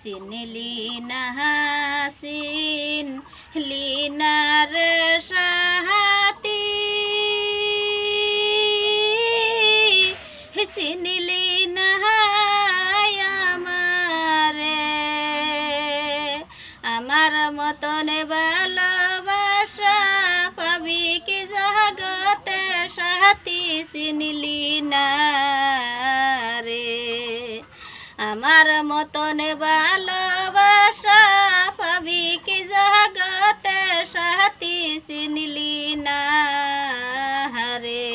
চিনিলি না চিনলি না রে সাহাতি, চিনিলি না আমারে। আমার মতন ভালোবাসা পাবি কি জগতে সাথী, চিনিলি না রে। আমার মতন ভালোবাসা পাবি কি জগতে সাথী, চিনিলি না রে।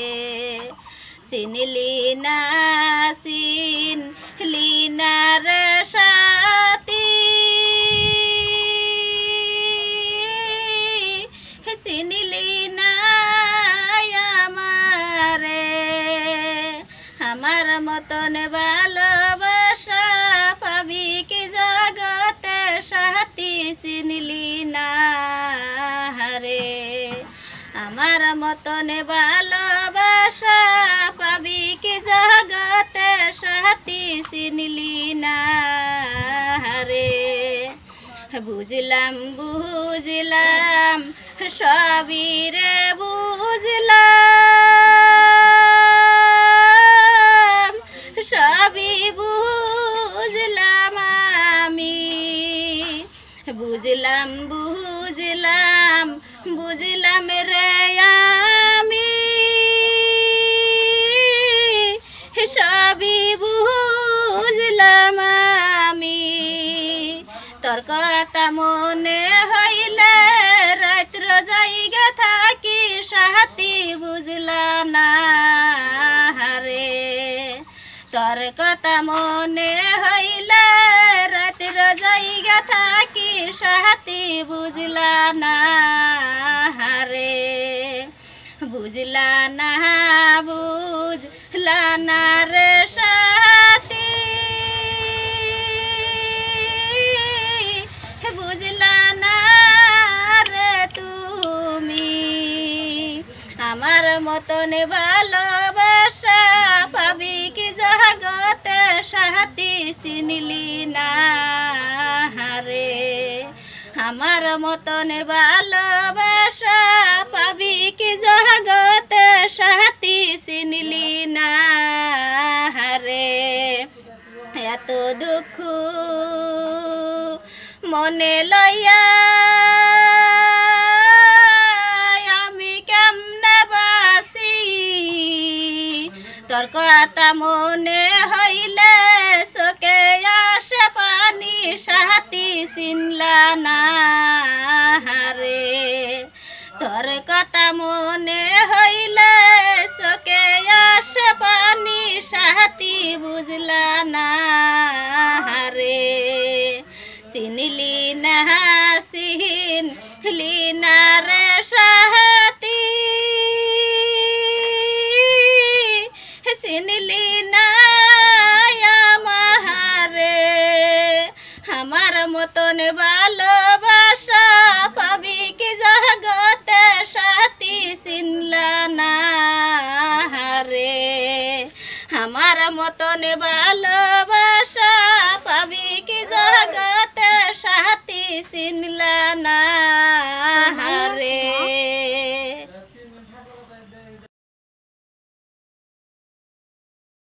চিনিলি না চিনলি না রে সাথী, চিনিলি না আমারে। আমার মতন ভালোবাসা পাবি কি জগতে সাথী, চিনিলি না রে। আমার মতন ভালোবাসা পাবি কি জগতে সাথী, চিনিলি না রে। বুঝলাম বুঝলাম সবই রে বুঝলাম, সবই বুঝলাম আমি। বুঝলাম বুঝলাম বুঝলাম রে আমি, সবই বুঝলাম আমি। তোর কথা মনে হইলে রাত্র জায়গা থাকি সাথী, বুঝলাম না রে। তোর কথা মনে হইলে রাত্র জায়গা থাকি সাথী, বুঝলাম না রে। বুঝলা না বুঝলা না রে সাথী, বুঝলা না রে তুমি। আমার মতন ভালোবাসা পাবি কি জগতে সাথী, চিনিলি না রে। আমার মতন ভালোবাসা পাবি কি জগতে সাথী, চিনিলি না রে। এত দুঃখ মনে লইয়া আমি কেমনে বাসি, তোর কথা মনে হইলে চোখে আসে পানি সাথী, চিনলা না রে। তোর কথা মনে হইলে চোখে আসে পানি সাথী, বুঝলা না রে। চিনিলি না চিনলি না রে সাথী, চিনিলি না আমারে। আমার মতন ভালোবাসা পাবি কি জগতে সাথী, চিনলা না রে। আমার মতন ভালো